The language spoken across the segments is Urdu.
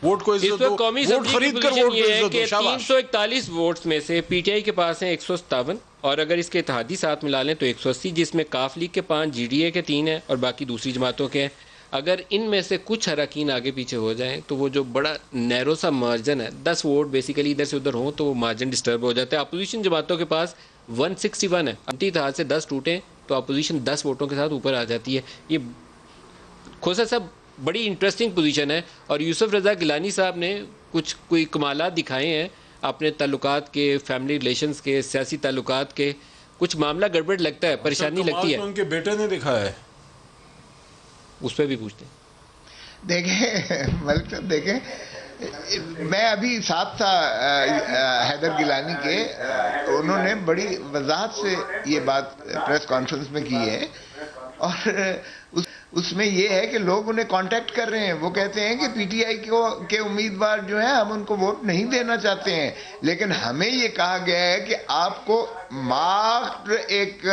ووٹ کو اس عزت وقت دو، قومی ووٹ اسمبلی کی خرید کر پوزیشن ووٹ کو یہ ہے عزت کہ دو. شاباش. 341 ووٹس میں سے پی ٹی آئی کے پاس ہیں 157 اور اگر اس کے اتحادی ساتھ ملا لیں تو 180، جس میں کاف لیگ کے 5، جی ڈی اے کے 3 ہیں اور باقی دوسری جماعتوں کے ہیں. اگر ان میں سے کچھ اراکین آگے پیچھے ہو جائیں تو وہ جو بڑا نیرو سا مارجن ہے، 10 ووٹ بیسیکلی ادھر سے ادھر ہوں تو وہ مارجن ڈسٹرب ہو جاتا ہے. اپوزیشن جماعتوں کے پاس 161 ہے، امتی اتحاد سے 10 ٹوٹیں تو اپوزیشن 10 ووٹوں کے ساتھ اوپر آ جاتی ہے. یہ کھوسا صاحب بڑی انٹرسٹنگ پوزیشن ہے اور یوسف رضا گیلانی صاحب نے کوئی کمالات دکھائے ہیں اپنے تعلقات کے، فیملی ریلیشنز کے، سیاسی تعلقات کے. کچھ معاملہ گڑبڑ لگتا ہے، پریشانی لگتی ہے. ان کے بیٹے نے دکھایا ہے. اس پہ بھی پوچھتے ہیں. دیکھیں ملک صاحب، دیکھیں میں ابھی ساتھ تھا حیدر گیلانی کے، انہوں نے بڑی وضاحت سے یہ بات پریس کانفرنس میں کی ہے اور اس میں یہ ہے کہ لوگ انہیں کانٹیکٹ کر رہے ہیں. وہ کہتے ہیں کہ پی ٹی آئی کے امیدوار جو ہیں ہم ان کو ووٹ نہیں دینا چاہتے ہیں، لیکن ہمیں یہ کہا گیا ہے کہ آپ کو مارکڈ ایک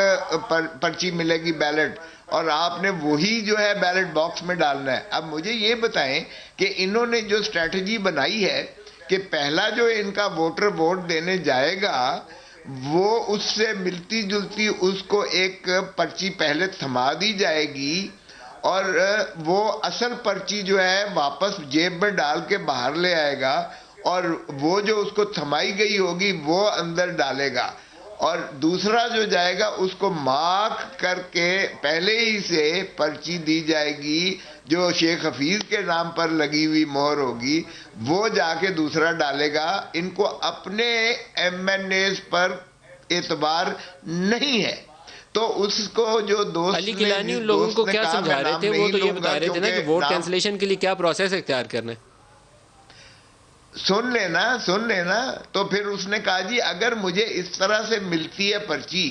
پرچی ملے گی بیلٹ اور آپ نے وہی جو ہے بیلٹ باکس میں ڈالنا ہے. اب مجھے یہ بتائیں کہ انہوں نے جو اسٹریٹجی بنائی ہے کہ پہلا جو ان کا ووٹر ووٹ دینے جائے گا وہ اس سے ملتی جلتی اس کو ایک پرچی پہلے تھما دی جائے گی اور وہ اصل پرچی جو ہے واپس جیب میں ڈال کے باہر لے آئے گا اور وہ جو اس کو تھمائی گئی ہوگی وہ اندر ڈالے گا اور دوسرا جو جائے گا اس کو مارک کر کے پہلے ہی سے پرچی دی جائے گی جو شیخ حفیظ کے نام پر لگی ہوئی مہر ہوگی وہ جا کے دوسرا ڈالے گا. ان کو اپنے ایم این ایز پر اعتبار نہیں ہے. تو اس کو جو دوست علی گیلانی ان لوگوں کو کیا سمجھا رہے تھے؟ وہ تو یہ بتا رہے تھے نا کہ ووٹ کینسلیشن کے لیے کیا پروسیس اختیار کرنا ہے. سن لینا تو پھر اس نے کہا جی اگر مجھے اس طرح سے ملتی ہے پرچی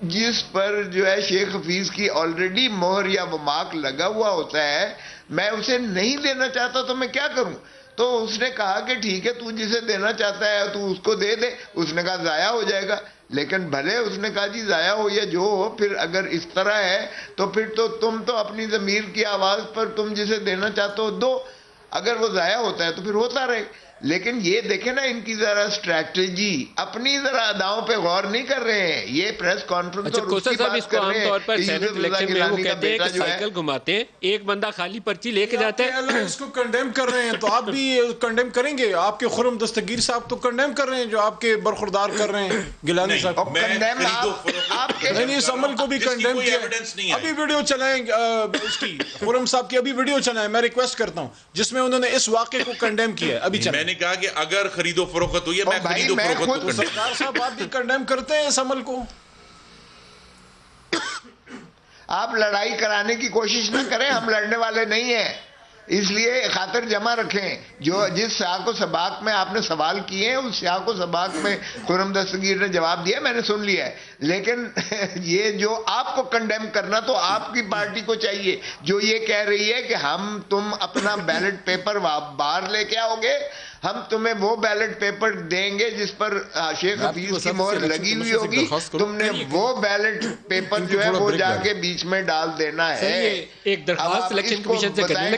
جس پر جو ہے شیخ حفیظ کی آلریڈی مہر یا وہ مارک لگا ہوا ہوتا ہے، میں اسے نہیں دینا چاہتا تو میں کیا کروں؟ تو اس نے کہا کہ ٹھیک ہے تو جسے دینا چاہتا ہے تو اس کو دے دے. اس نے کہا ضائع ہو جائے گا، لیکن بھلے اس نے کہا جی ضائع ہو یا جو ہو، پھر اگر اس طرح ہے تو پھر تو تم تو اپنی ضمیر کی آواز پر تم جسے دینا چاہتے ہو دو، اگر وہ ضائع ہوتا ہے تو پھر ہوتا رہے. لیکن یہ دیکھیں نا ان کی ذرا اسٹریٹجی، اپنی ذرا اداؤں پہ غور نہیں کر رہے ہیں. یہ پریس کانفرنس اور اس کی بات کر رہے ہیں کہ یوسف رضا گیلانی کا بیٹا جو ہے سائیکل گھماتے ہیں، ایک بندہ خالی پرچی لے کے جاتا ہے. اس کو کنڈیم کر رہے ہیں تو آپ بھی کنڈیم کریں گے. آپ کے خرم دستگیر صاحب تو کنڈیم کر رہے ہیں جو آپ کے برخوردار کر رہے ہیں گیلانی صاحب. نہیں اس عمل کو بھی کنڈیم کیا. ابھی ویڈیو چلائیں اس کی خرم صاحب کی، ابھی ویڈیو چلائیں، میں ریکویسٹ کرتا ہوں، جس میں انہوں نے اس واقعے کو کنڈیم کیا ہے. ابھی میں نے کہا کہ اگر خرید و فروخت ہوئی ہے میں خرید و فروخت کو سرکار صاحب آپ بھی کنڈیم کرتے ہیں اس عمل کو. آپ لڑائی کرانے کی کوشش نہ کریں، ہم لڑنے والے نہیں ہیں، اس لیے خاطر جمع رکھیں. جو جس سیاق و سباق میں آپ نے سوال کیے ہیں اس سیاق و سباق میں خرم دستگیر نے جواب دیا، میں نے سن لیا ہے. لیکن یہ جو آپ کو کنڈیم کرنا تو آپ کی پارٹی کو چاہیے جو یہ کہہ رہی ہے کہ تم اپنا بیلٹ پیپر باہر لے کے آؤ گے، ہم تمہیں وہ بیلٹ پیپر دیں گے جس پر شیخ حفیظ کی مہر لگی ہوئی ہوگی، تم نے وہ بیلٹ پیپر جو ہے وہ جا کے بیچ میں ڈال دینا ہے. ایک درخواست الیکشن کمیشن سے کرنے